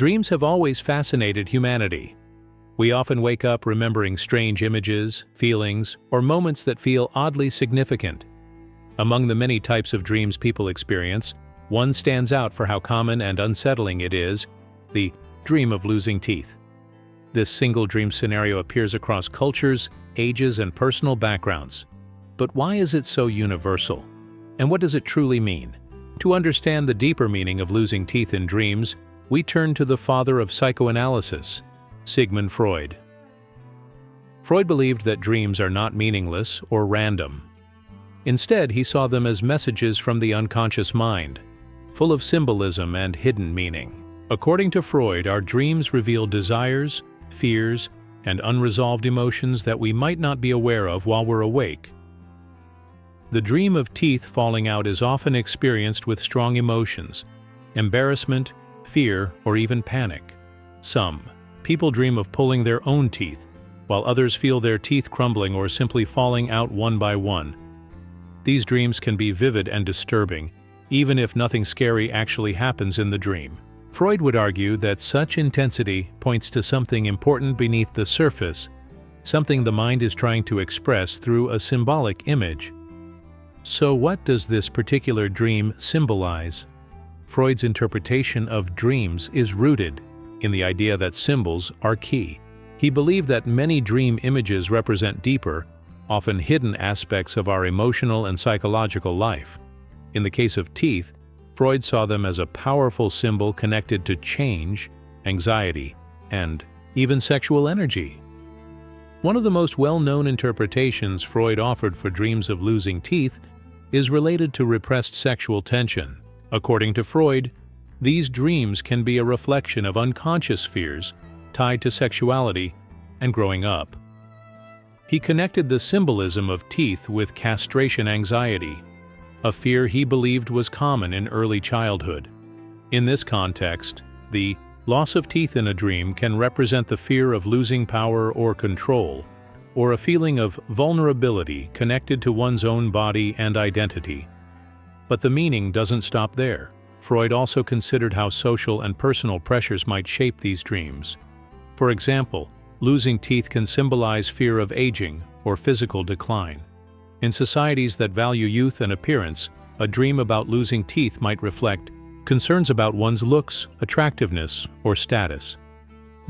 Dreams have always fascinated humanity. We often wake up remembering strange images, feelings, or moments that feel oddly significant. Among the many types of dreams people experience, one stands out for how common and unsettling it is: the dream of losing teeth. This single dream scenario appears across cultures, ages, and personal backgrounds. But why is it so universal? And what does it truly mean? To understand the deeper meaning of losing teeth in dreams, we turn to the father of psychoanalysis, Sigmund Freud. Freud believed that dreams are not meaningless or random. Instead, he saw them as messages from the unconscious mind, full of symbolism and hidden meaning. According to Freud, our dreams reveal desires, fears, and unresolved emotions that we might not be aware of while we're awake. The dream of teeth falling out is often experienced with strong emotions: embarrassment, fear, or even panic. Some people dream of pulling their own teeth, while others feel their teeth crumbling or simply falling out one by one. These dreams can be vivid and disturbing, even if nothing scary actually happens in the dream. Freud would argue that such intensity points to something important beneath the surface, something the mind is trying to express through a symbolic image. So what does this particular dream symbolize? Freud's interpretation of dreams is rooted in the idea that symbols are key. He believed that many dream images represent deeper, often hidden aspects of our emotional and psychological life. In the case of teeth, Freud saw them as a powerful symbol connected to change, anxiety, and even sexual energy. One of the most well-known interpretations Freud offered for dreams of losing teeth is related to repressed sexual tension. According to Freud, these dreams can be a reflection of unconscious fears tied to sexuality and growing up. He connected the symbolism of teeth with castration anxiety, a fear he believed was common in early childhood. In this context, the loss of teeth in a dream can represent the fear of losing power or control, or a feeling of vulnerability connected to one's own body and identity. But the meaning doesn't stop there. Freud also considered how social and personal pressures might shape these dreams. For example, losing teeth can symbolize fear of aging or physical decline. In societies that value youth and appearance, a dream about losing teeth might reflect concerns about one's looks, attractiveness, or status.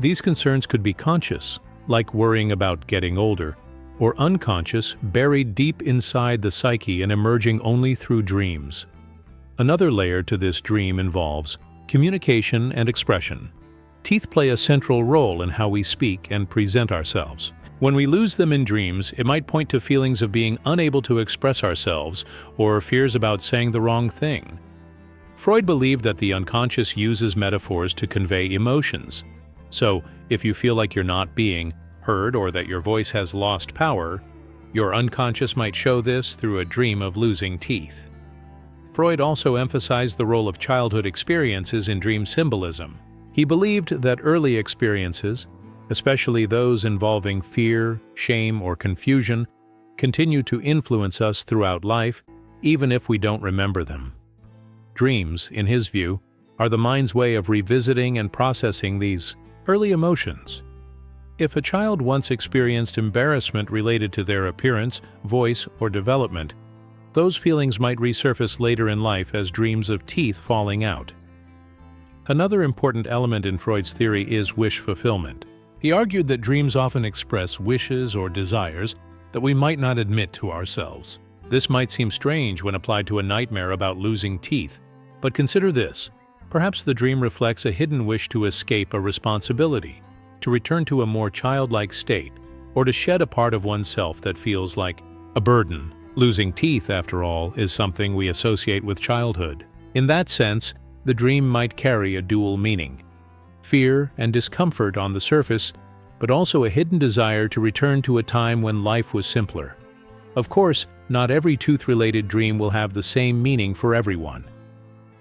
These concerns could be conscious, like worrying about getting older, or unconscious, buried deep inside the psyche and emerging only through dreams. Another layer to this dream involves communication and expression. Teeth play a central role in how we speak and present ourselves. When we lose them in dreams, it might point to feelings of being unable to express ourselves or fears about saying the wrong thing. Freud believed that the unconscious uses metaphors to convey emotions. So, if you feel like you're not being heard or that your voice has lost power, your unconscious might show this through a dream of losing teeth. Freud also emphasized the role of childhood experiences in dream symbolism. He believed that early experiences, especially those involving fear, shame, or confusion, continue to influence us throughout life, even if we don't remember them. Dreams, in his view, are the mind's way of revisiting and processing these early emotions. If a child once experienced embarrassment related to their appearance, voice, or development, those feelings might resurface later in life as dreams of teeth falling out. Another important element in Freud's theory is wish fulfillment. He argued that dreams often express wishes or desires that we might not admit to ourselves. This might seem strange when applied to a nightmare about losing teeth, but consider this. Perhaps the dream reflects a hidden wish to escape a responsibility, to return to a more childlike state, or to shed a part of oneself that feels like a burden. Losing teeth, after all, is something we associate with childhood. In that sense, the dream might carry a dual meaning: fear and discomfort on the surface, but also a hidden desire to return to a time when life was simpler. Of course, not every tooth-related dream will have the same meaning for everyone.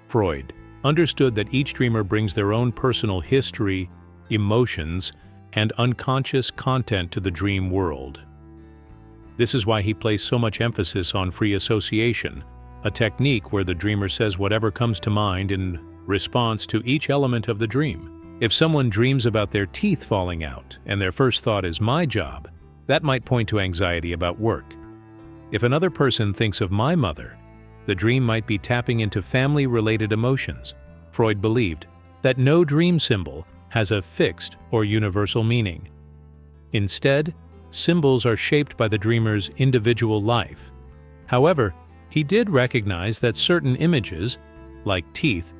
Freud understood that each dreamer brings their own personal history, emotions, and unconscious content to the dream world. This is why he placed so much emphasis on free association, a technique where the dreamer says whatever comes to mind in response to each element of the dream. If someone dreams about their teeth falling out and their first thought is my job, that might point to anxiety about work. If another person thinks of my mother, the dream might be tapping into family-related emotions. Freud believed that no dream symbol has a fixed or universal meaning. Instead, symbols are shaped by the dreamer's individual life. However, he did recognize that certain images, like teeth,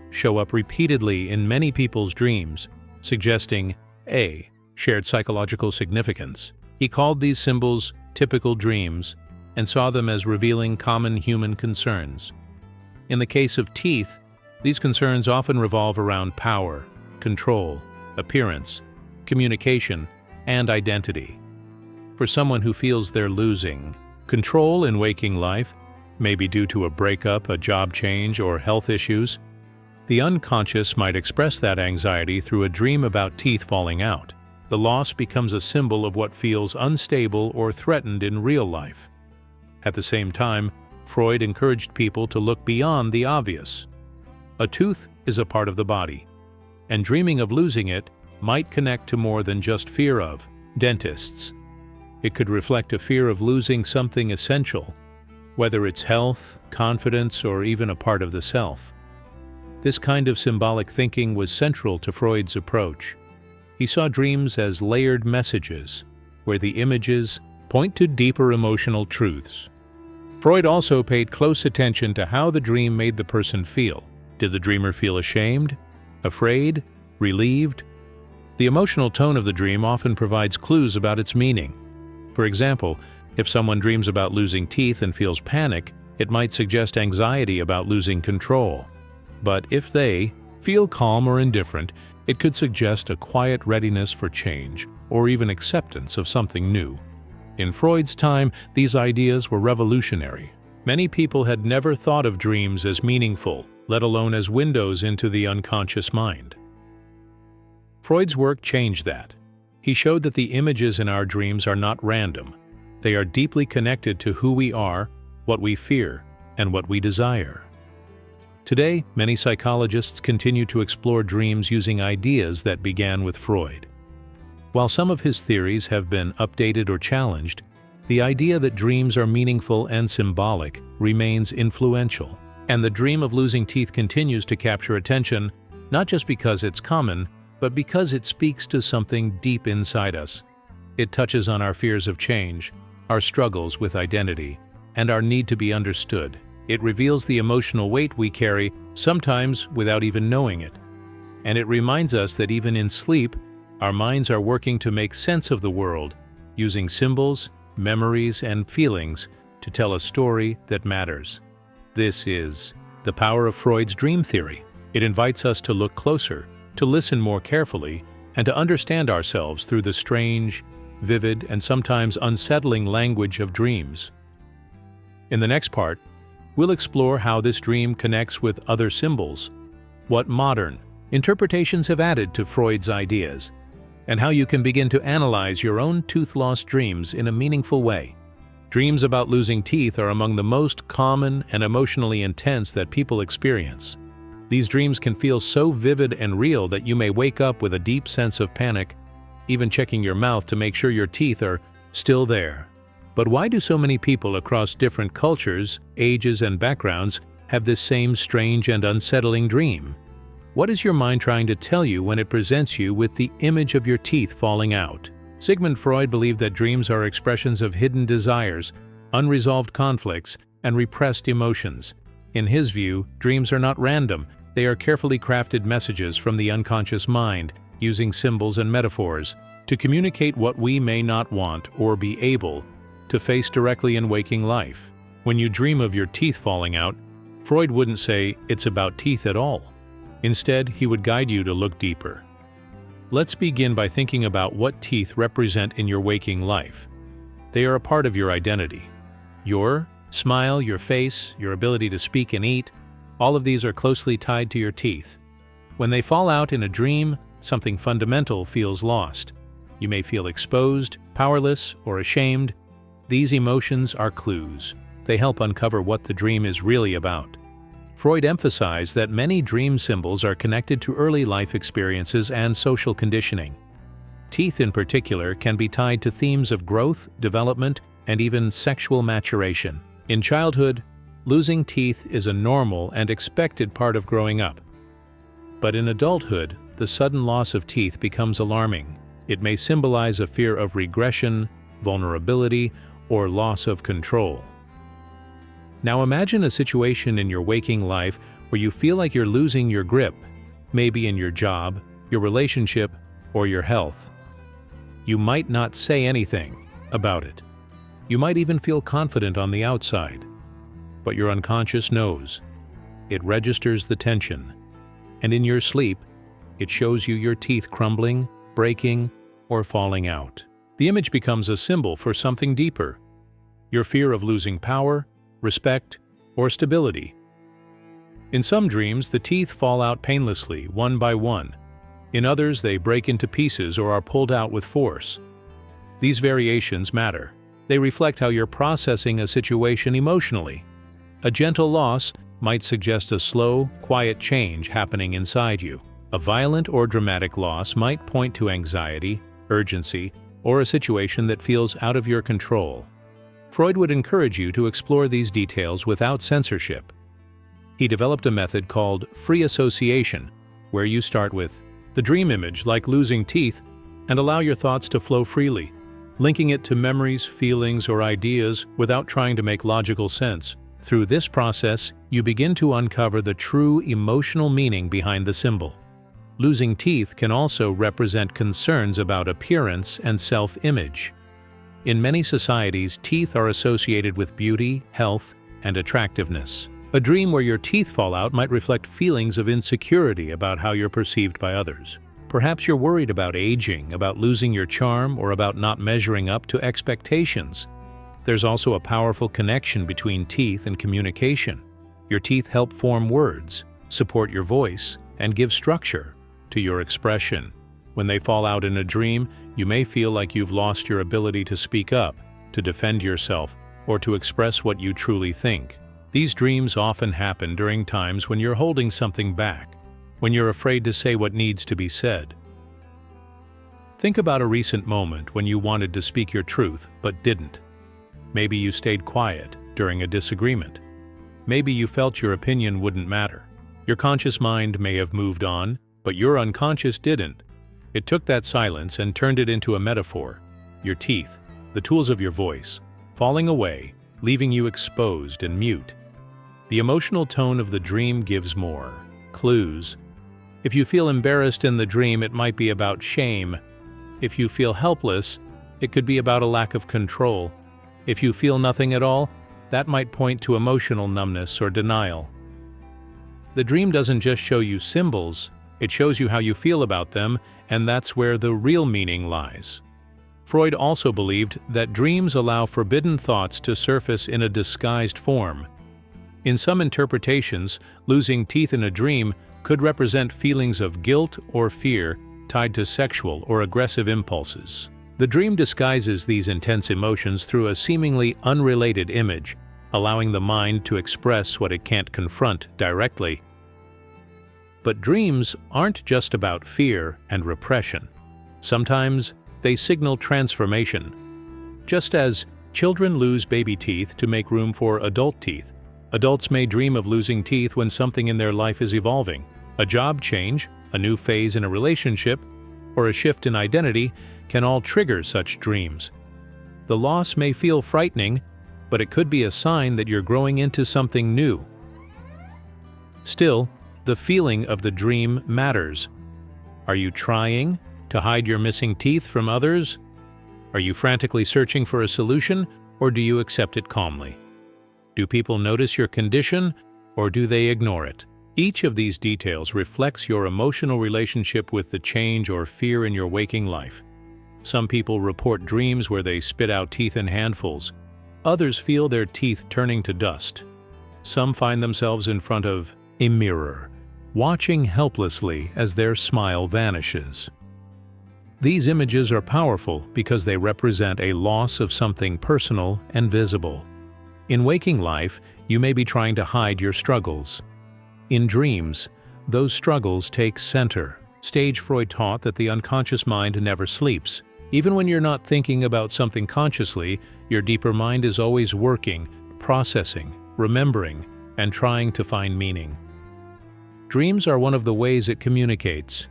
show up repeatedly in many people's dreams, suggesting a shared psychological significance. He called these symbols typical dreams and saw them as revealing common human concerns. In the case of teeth, these concerns often revolve around power, control, appearance, communication, and identity. For someone who feels they're losing control in waking life, maybe due to a breakup, a job change, or health issues, the unconscious might express that anxiety through a dream about teeth falling out. The loss becomes a symbol of what feels unstable or threatened in real life. At the same time, Freud encouraged people to look beyond the obvious. A tooth is a part of the body, and dreaming of losing it might connect to more than just fear of dentists. It could reflect a fear of losing something essential, whether it's health, confidence, or even a part of the self. This kind of symbolic thinking was central to Freud's approach. He saw dreams as layered messages, where the images point to deeper emotional truths. Freud also paid close attention to how the dream made the person feel. Did the dreamer feel ashamed, afraid, relieved? The emotional tone of the dream often provides clues about its meaning. For example, if someone dreams about losing teeth and feels panic, it might suggest anxiety about losing control. But if they feel calm or indifferent, it could suggest a quiet readiness for change or even acceptance of something new. In Freud's time, these ideas were revolutionary. Many people had never thought of dreams as meaningful, let alone as windows into the unconscious mind. Freud's work changed that. He showed that the images in our dreams are not random. They are deeply connected to who we are, what we fear, and what we desire. Today, many psychologists continue to explore dreams using ideas that began with Freud. While some of his theories have been updated or challenged, the idea that dreams are meaningful and symbolic remains influential. And the dream of losing teeth continues to capture attention, not just because it's common, but because it speaks to something deep inside us. It touches on our fears of change, our struggles with identity, and our need to be understood. It reveals the emotional weight we carry, sometimes without even knowing it. And it reminds us that even in sleep, our minds are working to make sense of the world, using symbols, memories, and feelings to tell a story that matters. This is the power of Freud's dream theory. It invites us to look closer, to listen more carefully, and to understand ourselves through the strange, vivid, and sometimes unsettling language of dreams. In the next part, we'll explore how this dream connects with other symbols, what modern interpretations have added to Freud's ideas, and how you can begin to analyze your own tooth-loss dreams in a meaningful way. Dreams about losing teeth are among the most common and emotionally intense that people experience. These dreams can feel so vivid and real that you may wake up with a deep sense of panic, even checking your mouth to make sure your teeth are still there. But why do so many people across different cultures, ages, and backgrounds have this same strange and unsettling dream? What is your mind trying to tell you when it presents you with the image of your teeth falling out? Sigmund Freud believed that dreams are expressions of hidden desires, unresolved conflicts, and repressed emotions. In his view, dreams are not random. They are carefully crafted messages from the unconscious mind, using symbols and metaphors to communicate what we may not want or be able to face directly in waking life. When you dream of your teeth falling out, Freud wouldn't say it's about teeth at all. Instead, he would guide you to look deeper. Let's begin by thinking about what teeth represent in your waking life. They are a part of your identity. Your smile, your face, your ability to speak and eat, all of these are closely tied to your teeth. When they fall out in a dream, something fundamental feels lost. You may feel exposed, powerless, or ashamed. These emotions are clues. They help uncover what the dream is really about. Freud emphasized that many dream symbols are connected to early life experiences and social conditioning. Teeth in particular can be tied to themes of growth, development, and even sexual maturation. In childhood, losing teeth is a normal and expected part of growing up. But in adulthood, the sudden loss of teeth becomes alarming. It may symbolize a fear of regression, vulnerability, or loss of control. Now imagine a situation in your waking life where you feel like you're losing your grip, maybe in your job, your relationship, or your health. You might not say anything about it. You might even feel confident on the outside, but your unconscious knows. It registers the tension, and in your sleep, it shows you your teeth crumbling, breaking, or falling out. The image becomes a symbol for something deeper: your fear of losing power, respect, or stability. In some dreams, the teeth fall out painlessly, one by one. In others, they break into pieces or are pulled out with force. These variations matter. They reflect how you're processing a situation emotionally. A gentle loss might suggest a slow, quiet change happening inside you. A violent or dramatic loss might point to anxiety, urgency, or a situation that feels out of your control. Freud would encourage you to explore these details without censorship. He developed a method called free association, where you start with the dream image, like losing teeth, and allow your thoughts to flow freely, linking it to memories, feelings, or ideas without trying to make logical sense. Through this process, you begin to uncover the true emotional meaning behind the symbol. Losing teeth can also represent concerns about appearance and self-image. In many societies, teeth are associated with beauty, health, and attractiveness. A dream where your teeth fall out might reflect feelings of insecurity about how you're perceived by others. Perhaps you're worried about aging, about losing your charm, or about not measuring up to expectations. There's also a powerful connection between teeth and communication. Your teeth help form words, support your voice, and give structure to your expression. When they fall out in a dream, you may feel like you've lost your ability to speak up, to defend yourself, or to express what you truly think. These dreams often happen during times when you're holding something back, when you're afraid to say what needs to be said. Think about a recent moment when you wanted to speak your truth but didn't. Maybe you stayed quiet during a disagreement. Maybe you felt your opinion wouldn't matter. Your conscious mind may have moved on, but your unconscious didn't. It took that silence and turned it into a metaphor. Your teeth, the tools of your voice, falling away, leaving you exposed and mute. The emotional tone of the dream gives more clues. If you feel embarrassed in the dream, it might be about shame. If you feel helpless, it could be about a lack of control. If you feel nothing at all, that might point to emotional numbness or denial. The dream doesn't just show you symbols, it shows you how you feel about them, and that's where the real meaning lies. Freud also believed that dreams allow forbidden thoughts to surface in a disguised form. In some interpretations, losing teeth in a dream could represent feelings of guilt or fear tied to sexual or aggressive impulses. The dream disguises these intense emotions through a seemingly unrelated image, allowing the mind to express what it can't confront directly. But dreams aren't just about fear and repression. Sometimes they signal transformation. Just as children lose baby teeth to make room for adult teeth, adults may dream of losing teeth when something in their life is evolving. A job change, a new phase in a relationship, or a shift in identity can all trigger such dreams. The loss may feel frightening, but it could be a sign that you're growing into something new. Still, the feeling of the dream matters. Are you trying to hide your missing teeth from others? Are you frantically searching for a solution, or do you accept it calmly? Do people notice your condition, or do they ignore it? Each of these details reflects your emotional relationship with the change or fear in your waking life. Some people report dreams where they spit out teeth in handfuls. Others feel their teeth turning to dust. Some find themselves in front of a mirror, watching helplessly as their smile vanishes. These images are powerful because they represent a loss of something personal and visible. In waking life, you may be trying to hide your struggles. In dreams, those struggles take center. Freud taught that the unconscious mind never sleeps. Even when you're not thinking about something consciously, your deeper mind is always working, processing, remembering, and trying to find meaning. Dreams are one of the ways it communicates.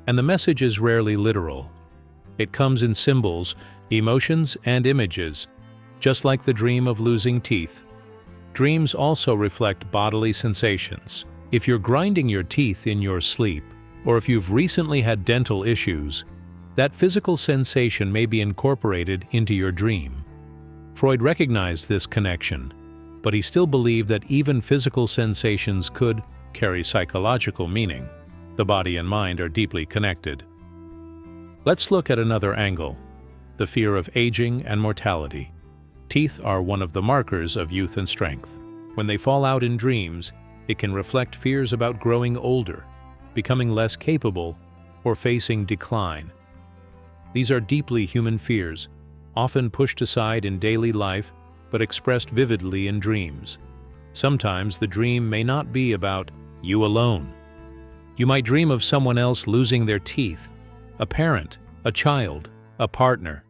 And the message is rarely literal. It comes in symbols, emotions, and images, just like the dream of losing teeth. Dreams also reflect bodily sensations. If you're grinding your teeth in your sleep, or if you've recently had dental issues, that physical sensation may be incorporated into your dream. Freud recognized this connection, but he still believed that even physical sensations could carry psychological meaning. The body and mind are deeply connected. Let's look at another angle: the fear of aging and mortality. Teeth are one of the markers of youth and strength. When they fall out in dreams, it can reflect fears about growing older, becoming less capable, or facing decline. These are deeply human fears, often pushed aside in daily life, but expressed vividly in dreams. Sometimes the dream may not be about you alone. You might dream of someone else losing their teeth, a parent, a child, a partner.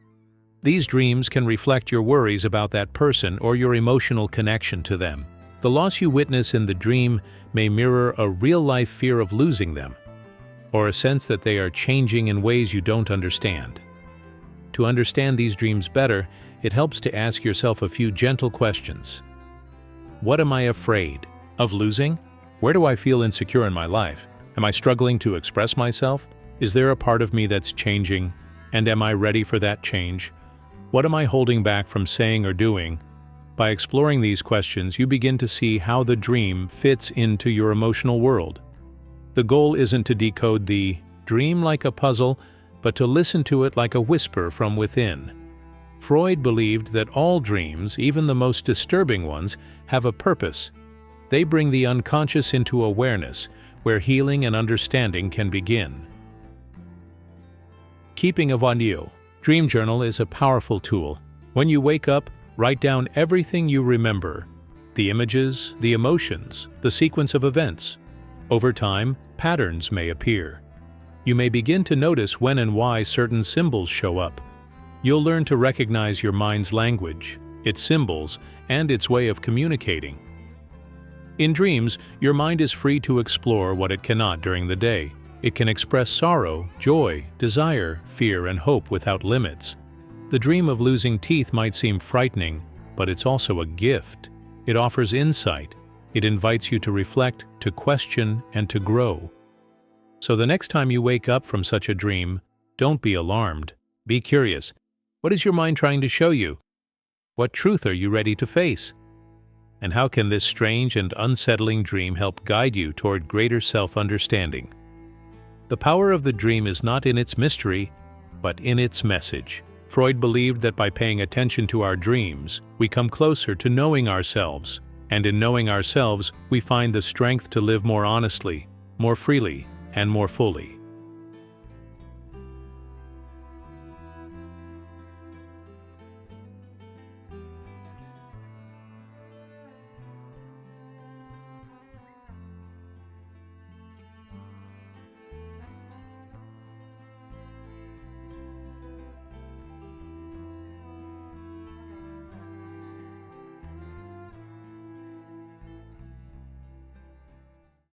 These dreams can reflect your worries about that person or your emotional connection to them. The loss you witness in the dream may mirror a real-life fear of losing them, or a sense that they are changing in ways you don't understand. To understand these dreams better, it helps to ask yourself a few gentle questions. What am I afraid of losing? Where do I feel insecure in my life? Am I struggling to express myself? Is there a part of me that's changing? And am I ready for that change? What am I holding back from saying or doing? By exploring these questions, you begin to see how the dream fits into your emotional world. The goal isn't to decode the dream like a puzzle, but to listen to it like a whisper from within. Freud believed that all dreams, even the most disturbing ones, have a purpose. They bring the unconscious into awareness, where healing and understanding can begin. Keeping a Vanyo. Dream Journal is a powerful tool. When you wake up, write down everything you remember: the images, the emotions, the sequence of events. Over time, patterns may appear. You may begin to notice when and why certain symbols show up. You'll learn to recognize your mind's language, its symbols, and its way of communicating. In dreams, your mind is free to explore what it cannot during the day. It can express sorrow, joy, desire, fear, and hope without limits. The dream of losing teeth might seem frightening, but it's also a gift. It offers insight. It invites you to reflect, to question, and to grow. So the next time you wake up from such a dream, don't be alarmed. Be curious. What is your mind trying to show you? What truth are you ready to face? And how can this strange and unsettling dream help guide you toward greater self-understanding? The power of the dream is not in its mystery, but in its message. Freud believed that by paying attention to our dreams, we come closer to knowing ourselves, and in knowing ourselves, we find the strength to live more honestly, more freely, and more fully.